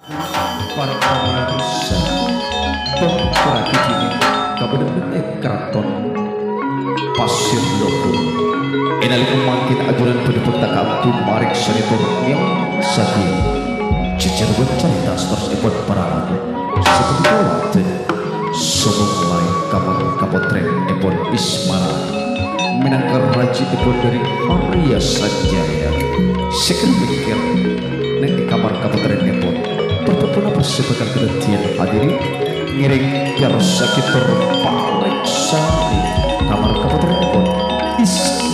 para pemirsa pengkerati kini kabener keraton Pasir Lobo enali pemangkin ajuran pendapat takabtu marik sanitor yang satu cicer bercerita seterus epon para seperti waktu somong maring kamar kapotren epon Ismara menangkar raji epon dari Arya Sanjaya sekir mikir neng di kamar kapotren epon berpepuna persebatan kedetian hadiri ngiring biar sakit terpareksa di kamar kapotren epon Ismara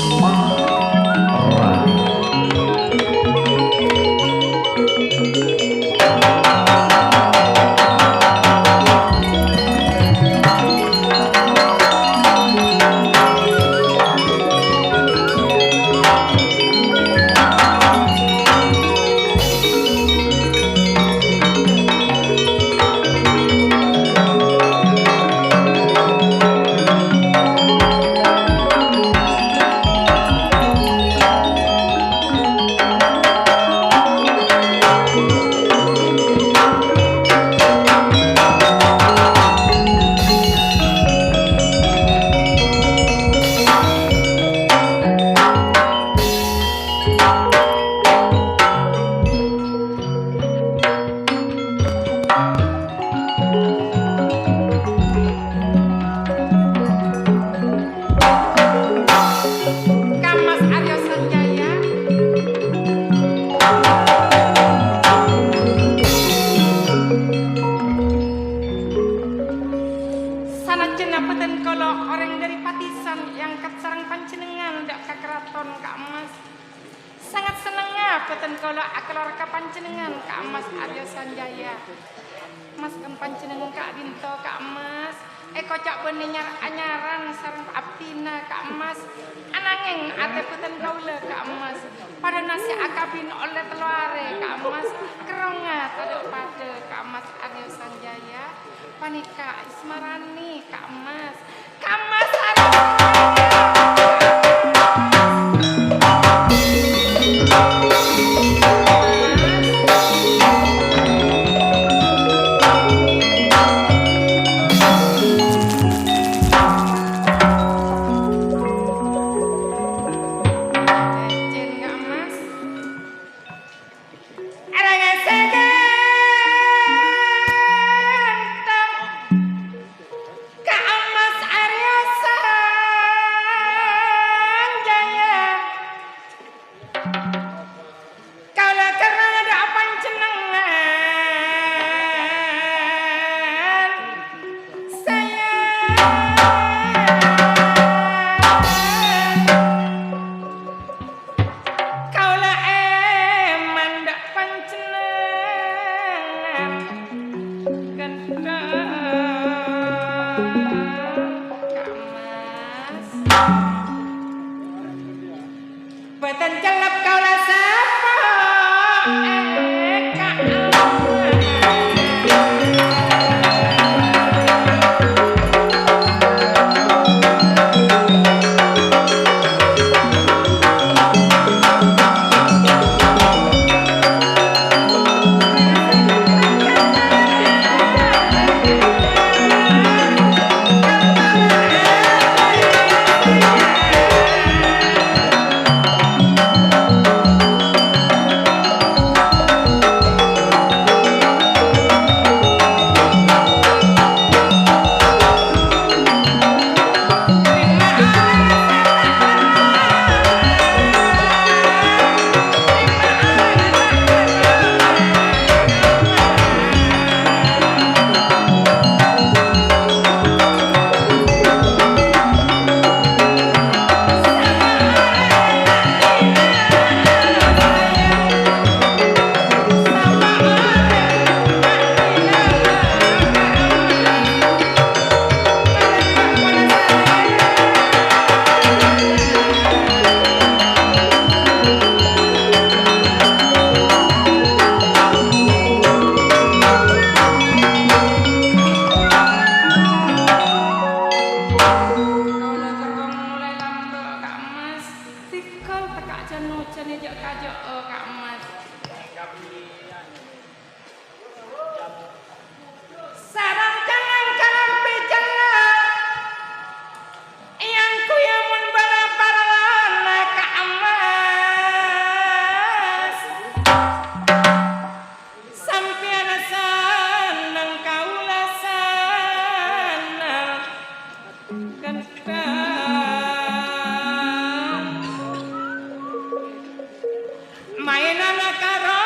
mainan karo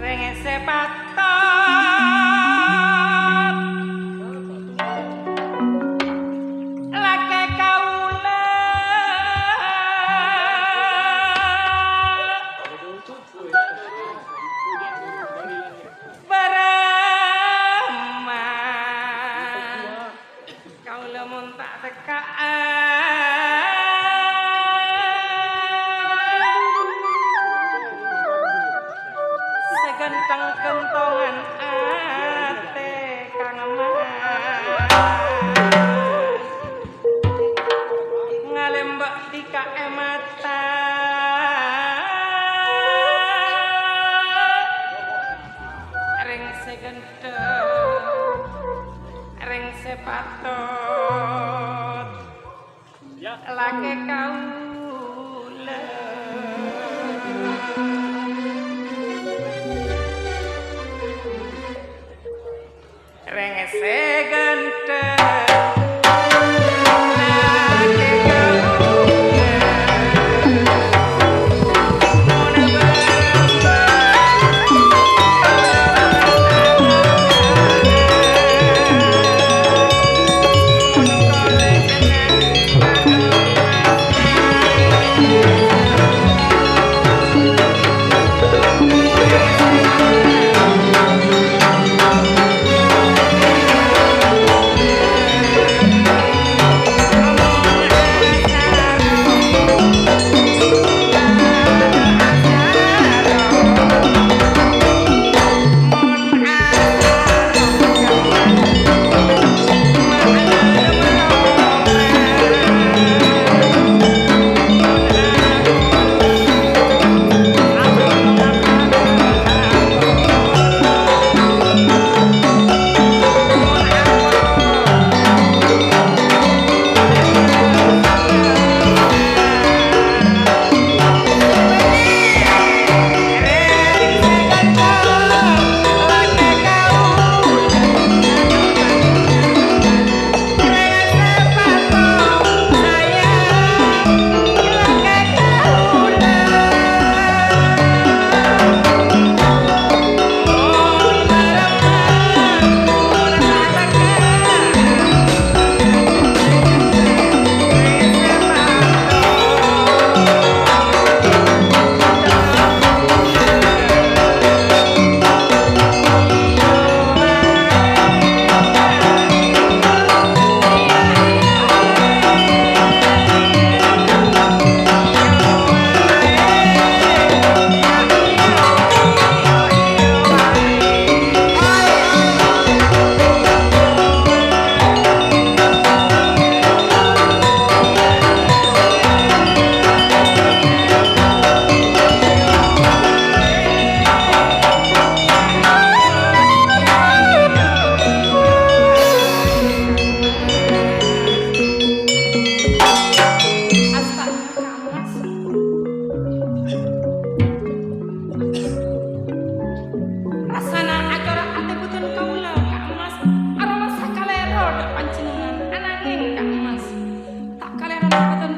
Rengese patot lake kaula barama kaula mun tak segentang kentongan ate kang ngalembak tika mata ring segenteng ring sepatot lake kaula rengese ganteng lake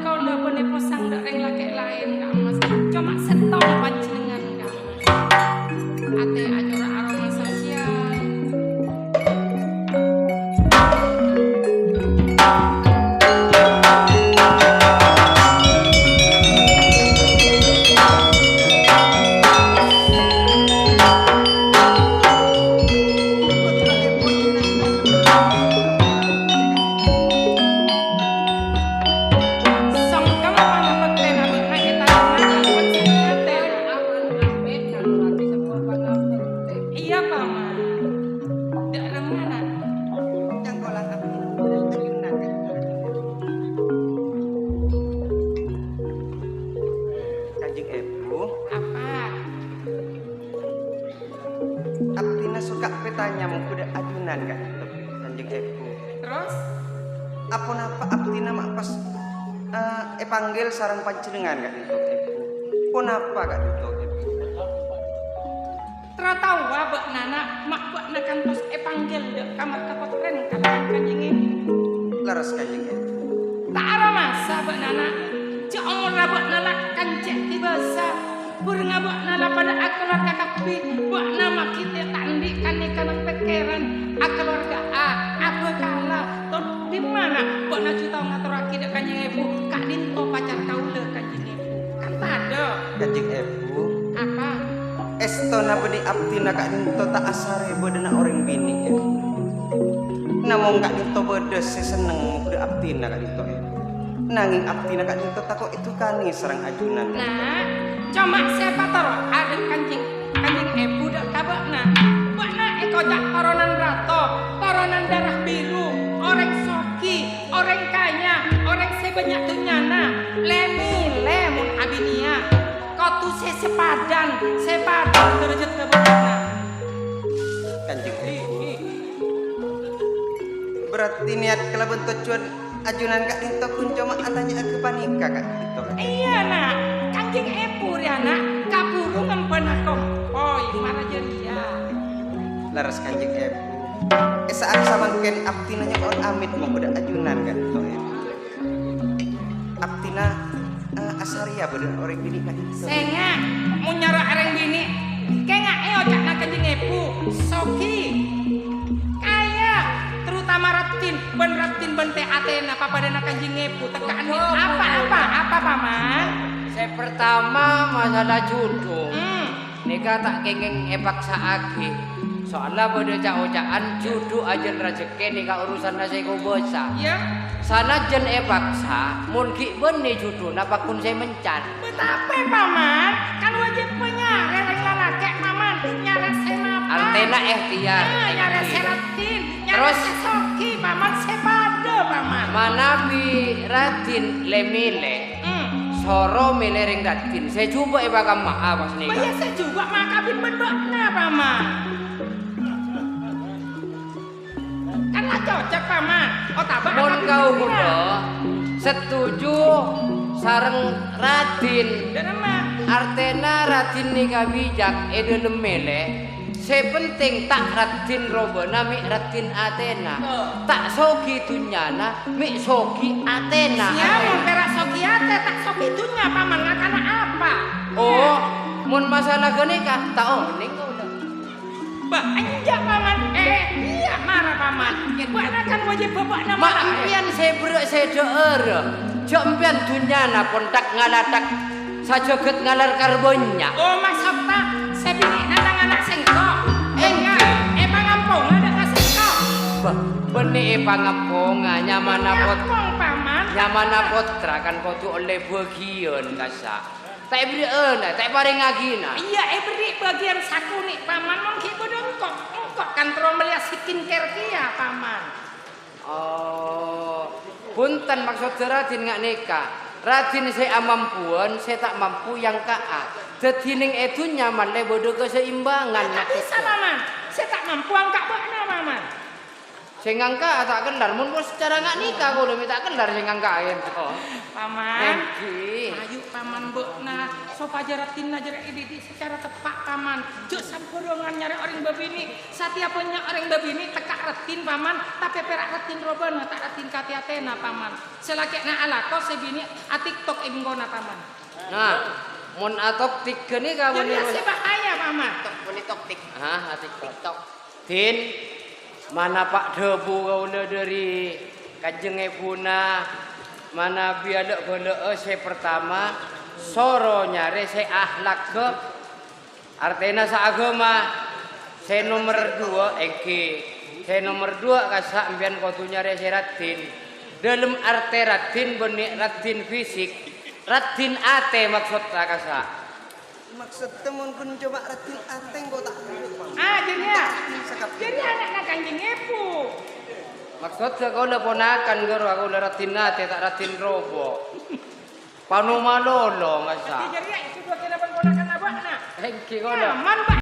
kaula mona panggil sarang panjenengan Kak Dito. Kenapa Kak Dito? Tertawa bak nana mak bak nakan pos panggil dek kamar kapot keren kalau kanjeng Laras kanjeng ibu. Tak ada masa buat nana. Cik umur buat nana kancet di basa. Burung buat nana pada keluarga kapi. Buat nama kita tandikan ikan pekeran. Keluarga A, apa kalah. Tuh di mana? Buat nak cerita ngatur akidah kanjeng ibu. Kak Dinto pacar kau le kanjeng ibu. Kan tak ada. Kanjeng ibu. Apa? Estona beni abdina Kak Dinto tak asare bodena orang bini ya. Namun Kak Dinto bodes seneng muda abdina Kak Dinto ya. Nanging abdina Kak Dinto takut itu kani serang ajunan. Nah, cuma siapa taruh ada kanjeng ibu dak kabak nah. Buat nak ekojak toronan rato, toronan darah biru, orang soki, orang kaya, orang sebanyak dunyana, lemun abinia. Kau tuh sepadan derajat kebakna. Kanjeng ibu. Berarti niat kelaban tujuan ajunan Kak Dinto kun cuma atanya ke panika Kak Dinto. Iya nak, kanjeng ibu ya nak, kapurungan penakong, mana jeria. Laras kanjeng ibu. Saat samangken abdinanya on amit mau boda ajunan Kak Dinto ya. Abdina asaria boda orang bini Kak Dinto. Senga, mau nyara areng bini, kayak ojak nak kanjeng ibu, soki, kaya, terutama ratin ben teh Athena, papa dan kanjeng ibu, tekan apa paman? Saya pertama masalah jodoh. Nika tak kengeng epaksa agi. Soalnya pada cak-ocakan jodoh aja rezeki nika urusan nasi kobosa. Ya, Sana jen epaksa, mungkin benih jodoh napakun saya mencan. betapa paman? Kan wajib punya rereng lalaki paman, nyara senapa? Antena ikhtiar. Nyara seratin, nyara Terus? sesoki paman sepado paman. Mana bi ratin lemile. Soro melering ratin. Saya coba epakam maaf pas nika. Biasa juga makabin bendokna paman. Kan lah cocok paman. Oh tabak. Mon kau kudo setuju sareng ratin. Dan emang. Artena ratin nika bijak ede lemele. Sepenting tak ratin robona mi ratin Athena. Tak sogi tunyana mi sogi Athena. Ya mau perak soki ate tak soki dunya paman ngakana apa? Oh, mun masalah genika tak oning kau dah. Bah anjak paman. Iya marah paman. Buat kan wajib bapak nama. Mak empian saya berek saya deer. Jok empian tunyana pun tak ngalatak sajoget ngalar karbonnya. Oh maksud tak sebini anak-anak sengkok. Pangampung ada kasih kok. Benih pangampungan nyamana pot. Pangampung paman. Nyamana potra kan kotu oleh bagian kasa. Tak beri tak paring agina. Iya, beri bagian saku nih paman mungkin bodongkok. Engkok kan trombelia skincare kia paman. Oh, punten maksud Ratin nggak nikah. Ratin saya amampuan, saya tak mampu yang kaa. Tetining itu nyaman le bodoh keseimbangan. Tak bisa paman. Saya tak mampu angkat bakna paman. Saya ngangka tak kelar. Mun bos secara nggak nikah kalau minta kelar saya ngangkain. Paman. Nanti. Ayo paman bekna. So pajaratin ajar ini secara tepat paman. Jok sampurongan nyari orang babini. Setiap punya orang babini tekak retin paman. Tapi perak retin robana tak retin kati Athena paman. Selaki na ala kau sebini atiktok ibngona paman. Nah, mun atok tik ni kamu Jadi ni. masih bahaya paman. Boleh tok tik. Hah, atik tiktok. Tin, mana Pak Debu kau dari Kanjeng Ibuna. Mana biadek boleh saya pertama. Soro nyare saya akhlak ke Artena seagama. Saya nomor 2 Eki. Saya nomor 2 kasak ambian kau tu nyare saya ratin. Dalam arte ratin benih ratin fisik. Ratin ate maksud tak kasak. Maksud temun kun coba ratin ateng kau tak. Jadi anak kanjeng ibu. Maksud kau le ponakan garo aku le ratin ate tak ratin robo. Panu malolo ngasa. Jadi itu dua kena ponakan abah nak. Hengki kau le. Aman